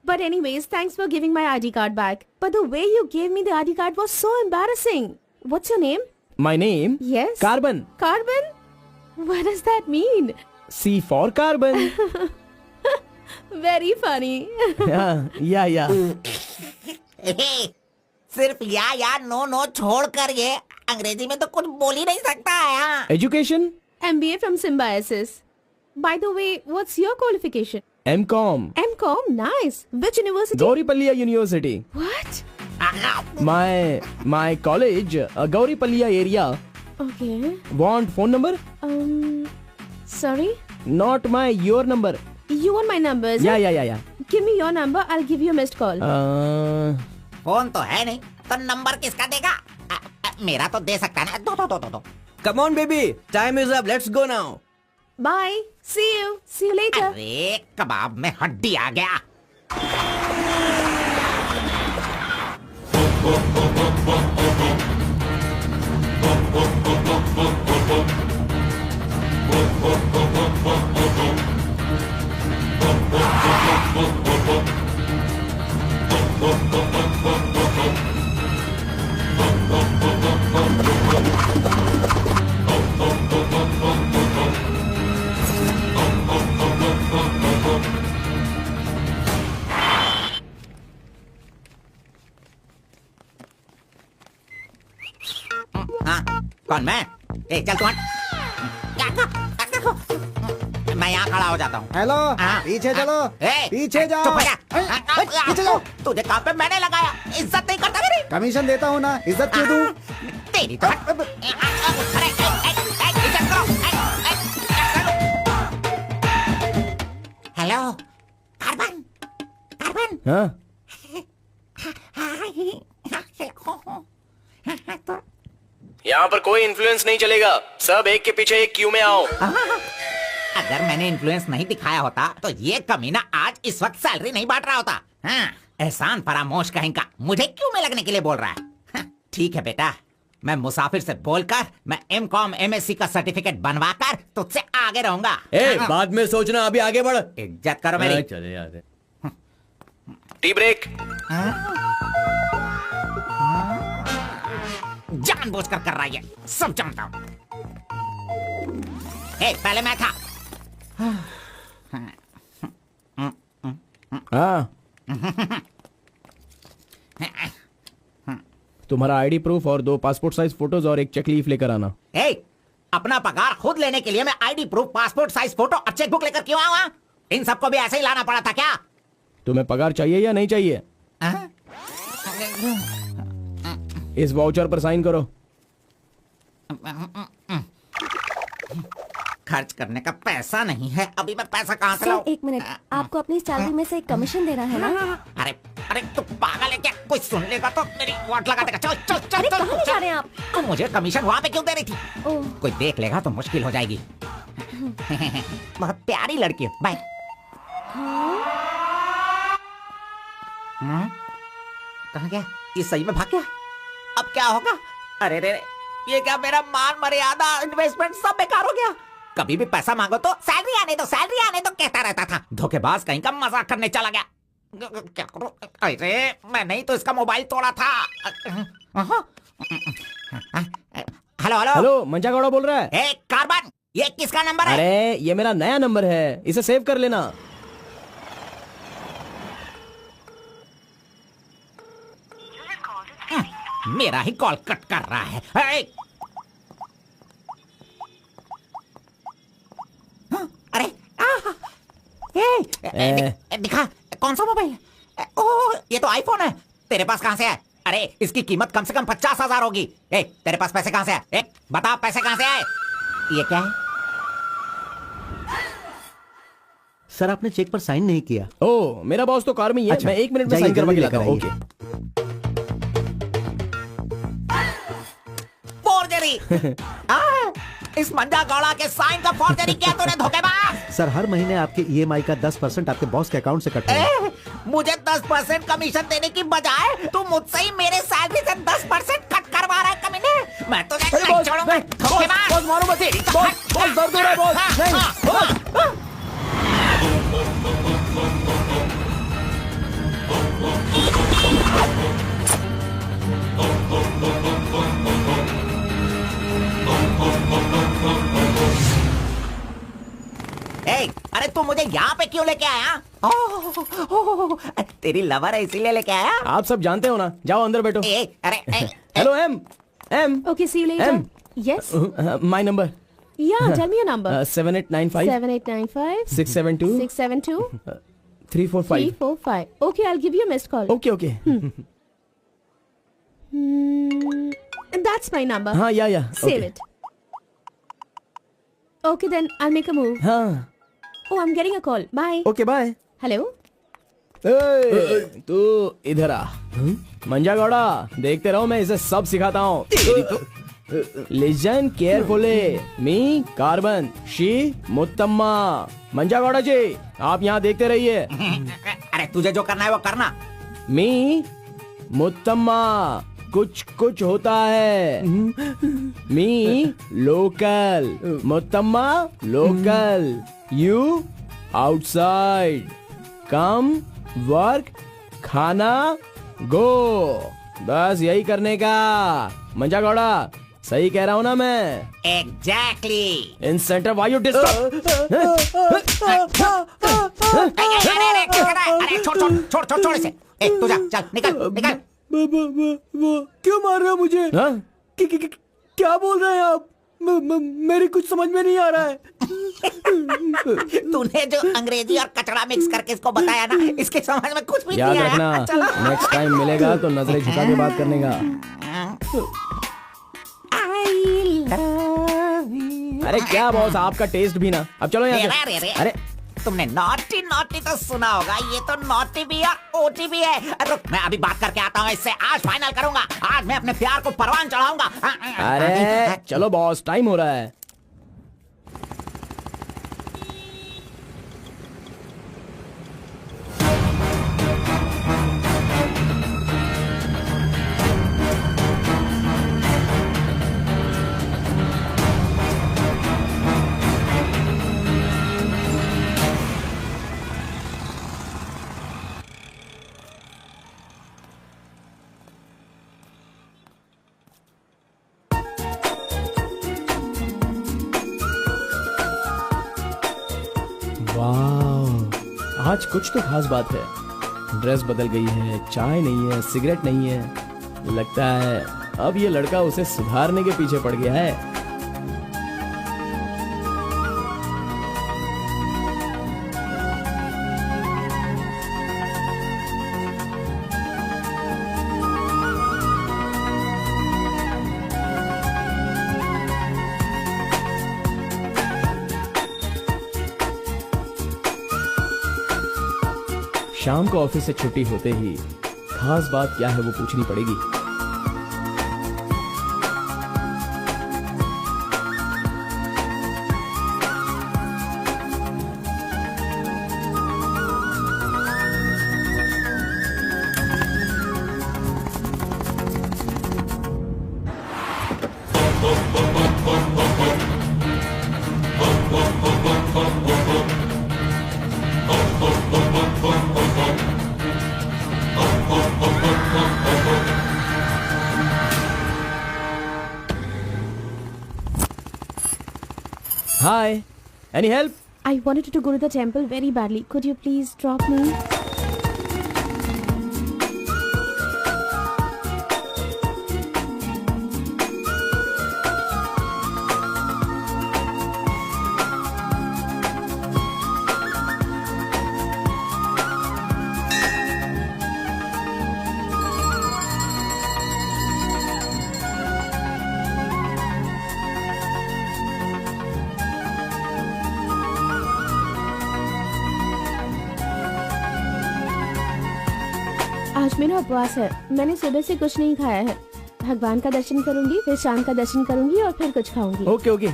But anyways, thanks for giving my ID card back. But the way you gave me the ID card was so embarrassing. What's your name? My name? Yes. Carbon. Carbon? What does that mean? C for carbon. Very funny. Yeah. सिर्फ या no no छोड़ कर ये अंग्रेजी में तो कुछ बोल ही नहीं सकता है। हाँ। Education? MBA from Symbiosis. By the way, what's your qualification? M.Com. M.Com, nice. Which university? Gauripalliya University. What? My college, Gauripalliya area. Okay. Want phone number? Sorry? Not your number. You want my number? is it? Yeah. Give me your number. I'll give you a missed call. Phone तो है नहीं, तो number किसका देगा? मेरा तो दे सकता है ना। दो। Come on, baby. Time is up. Let's go now. Bye. See you. See you later. अरे कबाब में हड्डी आ गया। हाँ, कौन मैं? चल तू हट। मैं यहाँ खड़ा हो जाता हूँ। हेलो, हाँ, पीछे चलो, ए, पीछे जाओ। चुप हो जा। पीछे जाओ। तुझे काम पे मैंने लगाया, इज्जत नहीं करता मेरी। कमीशन देता हूँ ना, इज्जत क्यों दूँ? तेरी तो अरे, इज्जत करो। Hello, carbon. हाँ? यहाँ पर कोई इन्फ्लुएंस नहीं चलेगा, सब एक के पीछे एक क्यू में आओ। अगर मैंने इन्फ्लुएंस नहीं दिखाया होता तो ये कमीना आज इस वक्त सैलरी नहीं बांट रहा होता। हाँ, एहसान फरामोश कहेंगा, मुझे क्यों में लगने के लिए बोल रहा है? हाँ, ठीक है बेटा, मैं मुसाफिर से बोलकर मैं M.Com MSc का सर्टिफिकेट बनवाकर तुझसे आगे रहूंगा। बाद में सोचना, अभी आगे बढ़। इज्जत करो मेरी। चले यार। Tea break. जानबूझकर कर रहा है, सब जानता हूँ। पहले मैं था। हाँ। तुम्हारा आईडी प्रूफ और 2 पासपोर्ट साइज फोटोज और एक चेक लीफ लेकर आना। अपना पगार खुद लेने के लिए मैं ID proof, passport size photo और चेक बुक लेकर क्यों आऊँ? इन सबको भी ऐसे ही लाना पड़ा था क्या? तुम्हें पगार चाहिए या नहीं चाहिए? इस वाउचर पर साइन करो। खर्च करने का पैसा नहीं है, अभी मैं पैसा कहाँ से लाऊं? 1 मिनट, आपको अपनी सैलरी में से एक कमीशन देना है ना? अरे तू पागल है क्या? कोई सुन लेगा तो मेरी वाट लगा देगा। चल चल चल। अरे कहाँ ले जा रहे हैं आप? तो मुझे कमीशन वहाँ पे क्यों दे रही थी? कोई देख लेगा तो मुश्किल हो जाएगी। बहुत प्यारी लड़की है। बाय। कहाँ गया? ये सही में भाग गया? अब क्या होगा? अरे रे, ये क्या मेरा मान मर्यादा इन्वेस्टमेंट सब बेकार हो गया? कभी भी पैसा मांगो तो सैलरी आने दो कहता रहता था। धोखेबाज कहीं का मजाक करने चला गया। क्या करूं? अरे मैं नहीं तो इसका मोबाइल तोड़ा था। हेलो हेलो, मंजा गौड़ा बोल रहा है। कार्बन, ये किसका नंबर है? अरे ये मेरा नया नंबर है, इसे सेव कर लेना। मेरा ही कॉल कट कर रहा है। अरे दिखा, कौन सा मोबाइल? ओह, ये तो आईफोन है। तेरे पास कहाँ से है? अरे इसकी कीमत कम से कम 50,000 होगी। तेरे पास पैसे कहाँ से आए? बता, पैसे कहाँ से आए? ये क्या है? सर, आपने चेक पर साइन नहीं किया। ओह, मेरा बॉस तो कार में ही है। अच्छा, मैं 1 मिनट में साइन करवा के लाता हूँ। ओके। फोर्जरी। इस मंजा गौड़ा के साइन का फोर्जरी किया तूने, धोखेबाज। सर, हर महीने आपके EMI का 10% आपके बॉस के अकाउंट से कटता है। मुझे 10% कमीशन देने की बजाय तू मुझसे ही मेरे सैलरी से 10% कट करवा रहा है कमीने। मैं तुझे नहीं छोड़ूंगा, धोखेबाज। बॉस मारो मत। बॉस दर्द हो रहा है बॉस। नहीं। अरे तू मुझे यहाँ पे क्यों लेके आया? तेरी लवर है इसीलिए लेके आया? आप सब जानते हो ना। जाओ अंदर बैठो। अरे hello M, M. Okay, see you later. M. Yes. My number. Yeah, tell me your number. 7895 7895 672 672 345. 345. Okay, I'll give you a missed call. Okay. That's my number. हाँ, yeah. Save Okay. it. Okay, then I'll make a move. हाँ. Oh, I'm getting a call. Bye. Okay, bye. Hello? तू इधर आ। मंजा गौड़ा, देखते रहो, मैं इसे सब सिखाता हूँ। Listen carefully. Me carbon, she Muthamma. Manja Gowda ji, आप यहाँ देखते रहिए। अरे तुझे जो करना है वो करना। मी मुत्तम्मा, कुछ होता है। Me local, Muthamma local, you outside. Come, work, खाना, गो। बस यही करने का। मंजा गौड़ा, सही कह रहा हूँ ना मैं? Exactly. In centre why you disturb. अरे छोड़ इसे। तू जा, चल निकल। क्यों मार रहे हो मुझे? क्या बोल रहे हैं आप? मेरी कुछ समझ में नहीं आ रहा है। तूने जो अंग्रेजी और कचड़ा मिक्स करके इसको बताया ना, इसके समझ में कुछ भी याद नहीं आया। रखना, नेक्स्ट टाइम मिलेगा तो नजरें झुका के बात करने का। अरे क्या बॉस, आपका टेस्ट भी ना। अब चलो यहाँ से। अरे तुमने नॉटी तो सुना होगा, ये तो नॉटी भी है, ओटी भी है। रुक, मैं अभी बात करके आता हूँ इससे। आज फाइनल करूंगा। आज मैं अपने प्यार को परवान चढ़ाऊंगा। अरे चलो बॉस, टाइम हो रहा है। वाह, आज कुछ तो खास बात है। ड्रेस बदल गई है, चाय नहीं है, सिगरेट नहीं है। लगता है अब ये लड़का उसे सुधारने के पीछे पड़ गया है। शाम को ऑफिस से छुट्टी होते ही खास बात क्या है वो पूछनी पड़ेगी। Hi, any help? I wanted to go to the temple very badly. Could you please drop me? आज मेरा उपवास है। मैंने सुबह से कुछ नहीं खाया है। भगवान का दर्शन करूंगी, फिर शाम का दर्शन करूंगी और फिर कुछ खाऊंगी। ओके।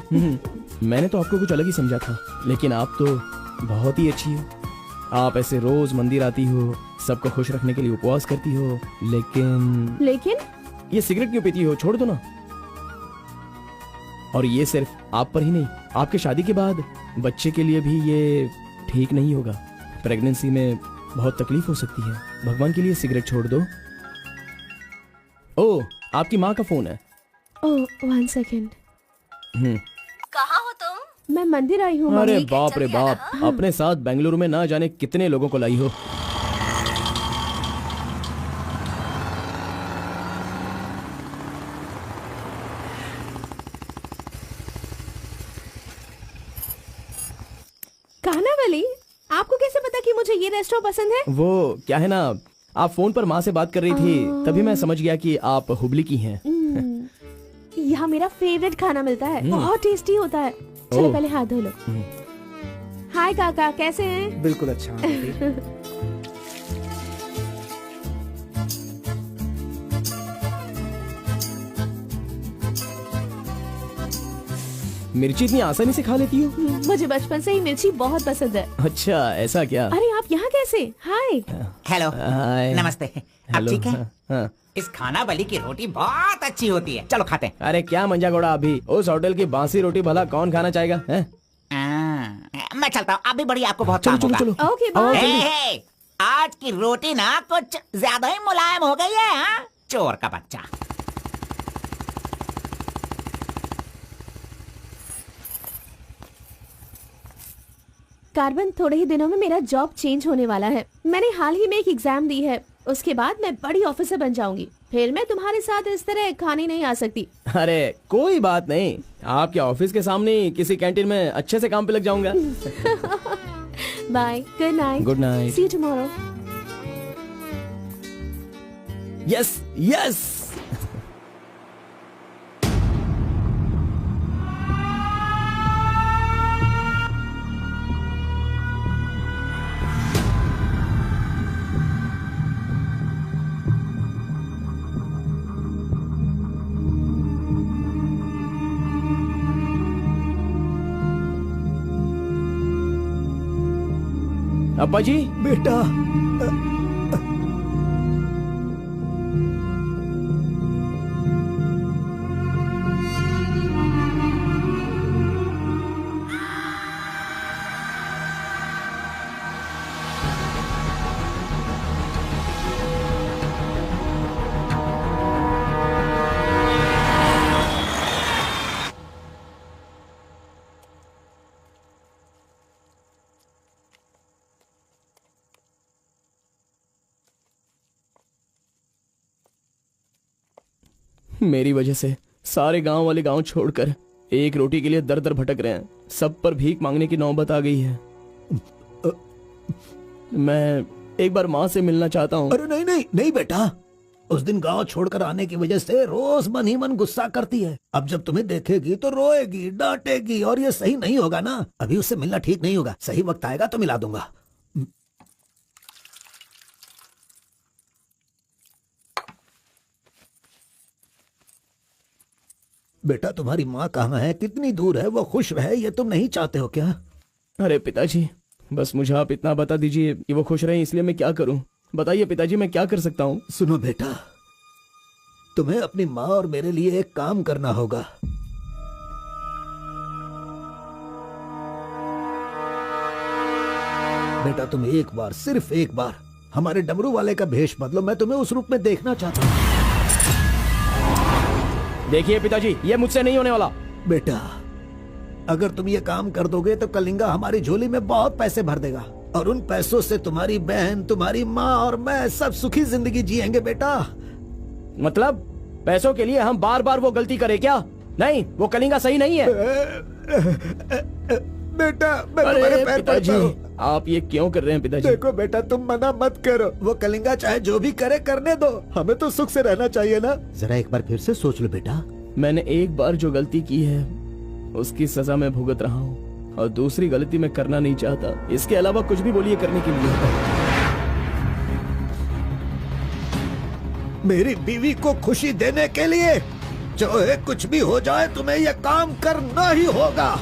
मैंने तो आपको कुछ अलग ही समझा था, लेकिन आप तो बहुत ही अच्छी हो। आप ऐसे रोज मंदिर आती हो, सबको खुश रखने के लिए उपवास करती हो, लेकिन ये सिगरेट क्यों पीती हो? छोड़ दो ना। और ये सिर्फ आप पर ही नहीं, आपके शादी के बाद बच्चे के लिए भी ये ठीक नहीं होगा। प्रेगनेंसी में बहुत तकलीफ हो सकती है। भगवान के लिए सिगरेट छोड़ दो। ओह, आपकी माँ का फोन है। ओह, 1 सेकेंड। कहाँ हो तुम? मैं मंदिर आई हूँ। अरे बाप रे बाप, अपने साथ बेंगलुरु में ना जाने कितने लोगों को लाई हो। कानावली, आपको कैसे पता कि मुझे ये रेस्टोरेंट पसंद है? वो क्या है ना, आप फोन पर माँ से बात कर रही थी, तभी मैं समझ गया कि आप हुबली की हैं। यहाँ मेरा फेवरेट खाना मिलता है, बहुत टेस्टी होता है। चलो ओह। पहले हाथ धो लो। हाय काका, कैसे हैं? बिल्कुल अच्छा आंटी। मिर्ची इतनी आसानी से खा लेती हो? मुझे बचपन से ही मिर्ची बहुत पसंद है। अच्छा, ऐसा क्या? अरे आप यहाँ कैसे? हाय। हेलो, हाय। नमस्ते। आप हेलो। ठीक है? हाँ। इस खानावली की रोटी बहुत अच्छी होती है, चलो खाते हैं। अरे क्या मंजा घोड़ा, अभी उस होटल की बासी रोटी भला कौन खाना चाहेगा? हैं? मैं चलता हूँ, अभी बड़ी आपको बहुत चलो काम चलो होगा। चलो। ओके आओ, बाय। जल्दी। हे, आज की रोटी ना कुछ ज्यादा ही मुलायम हो गई है। हाँ? चोर का बच्चा। कार्बन, थोड़े ही दिनों में मेरा जॉब चेंज होने वाला है। मैंने हाल ही में एक एग्जाम दी है, उसके बाद मैं बड़ी ऑफिसर बन जाऊंगी। फिर मैं तुम्हारे साथ इस तरह खाने नहीं आ सकती। अरे कोई बात नहीं, आपके ऑफिस के सामने किसी कैंटीन में अच्छे से काम पे लग जाऊंगा। Bye, good night. Good night. See you tomorrow. Yes yes. अब्बा जी, बेटा, मेरी वजह से सारे गांव वाले गांव छोड़कर एक रोटी के लिए दर दर भटक रहे हैं। सब पर भीख मांगने की नौबत आ गई है। मैं एक बार माँ से मिलना चाहता हूँ। अरे नहीं नहीं नहीं बेटा, उस दिन गांव छोड़कर आने की वजह से रोज मन ही मन गुस्सा करती है। अब जब तुम्हें देखेगी तो रोएगी, डांटेगी, और ये सही नहीं होगा ना। अभी उससे मिलना ठीक नहीं होगा। सही वक्त आएगा तो मिला दूंगा। बेटा, तुम्हारी माँ कहाँ है? कितनी दूर है? वो खुश रहे, ये तुम नहीं चाहते हो क्या? अरे पिताजी, बस मुझे आप इतना बता दीजिए कि वो खुश रहे, इसलिए मैं क्या करूं? बताइए पिताजी, मैं क्या कर सकता हूं? सुनो बेटा, तुम्हें अपनी माँ और मेरे लिए एक काम करना होगा। बेटा, तुम एक बार, सिर्फ एक बार हमारे डमरू वाले का भेष बदलो। मैं तुम्हें उस रूप में देखना चाहता हूँ। देखिए पिताजी, ये मुझसे नहीं होने वाला। बेटा, अगर तुम ये काम कर दोगे तो कलिंगा हमारी झोली में बहुत पैसे भर देगा, और उन पैसों से तुम्हारी बहन, तुम्हारी माँ और मैं सब सुखी जिंदगी जिएंगे। बेटा, मतलब पैसों के लिए हम बार बार वो गलती करें क्या? नहीं, वो कलिंगा सही नहीं है। बेटा, मैं तुम्हारे पैर पड़ता हूँ। आप ये क्यों कर रहे हैं पिताजी? देखो बेटा, तुम मना मत करो। वो कलिंगा चाहे जो भी करे करने दो, हमें तो सुख से रहना चाहिए ना। जरा एक बार फिर से सोच लो बेटा। मैंने एक बार जो गलती की है उसकी सजा मैं भुगत रहा हूँ, और दूसरी गलती मैं करना नहीं चाहता। इसके अलावा कुछ भी बोलिए करने के लिए। मेरी बीवी को खुशी देने के लिए चाहे कुछ भी हो जाए, तुम्हें यह काम करना ही होगा।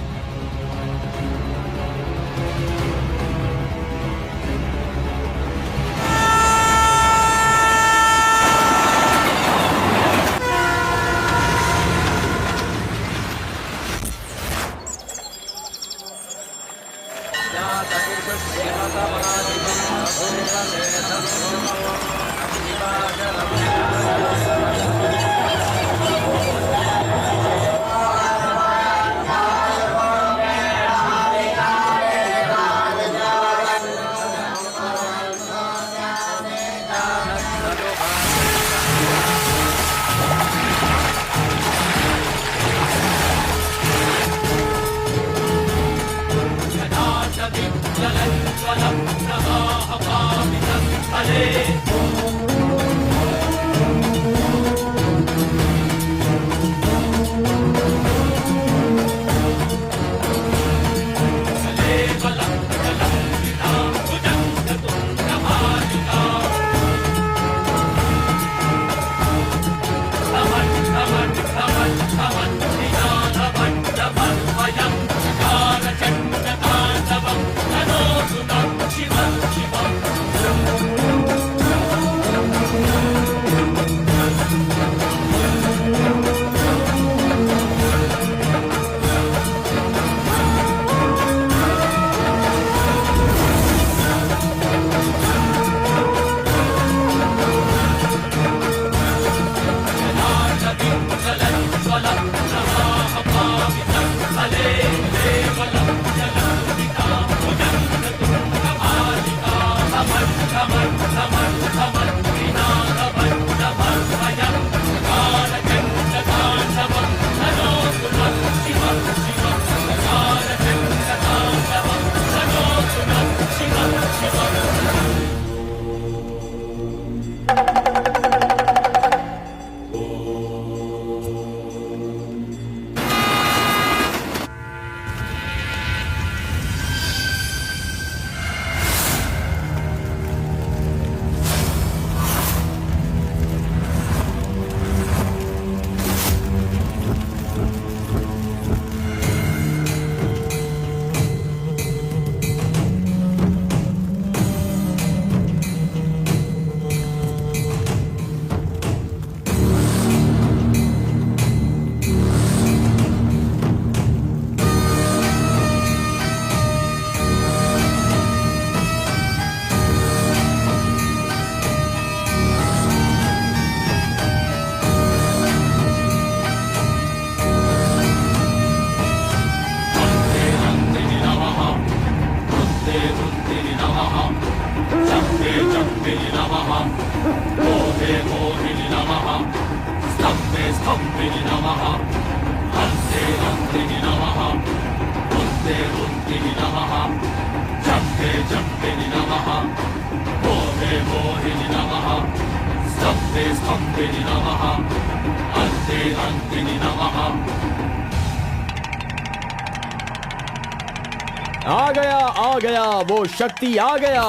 आ गया वो शक्ति, आ गया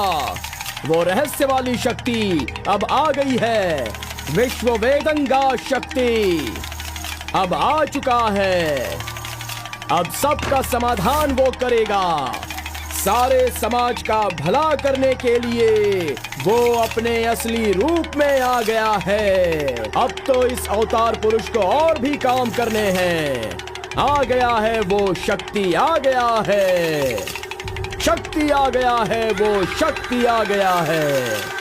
वो रहस्य वाली शक्ति। अब आ गई है विश्व वेदंगा शक्ति, अब आ चुका है। अब सबका समाधान वो करेगा, सारे समाज का भला करने के लिए वो अपने असली रूप में आ गया है। अब तो इस अवतार पुरुष को और भी काम करने हैं। आ गया है वो शक्ति, आ गया है शक्ति, आ गया है वो शक्ति, आ गया है।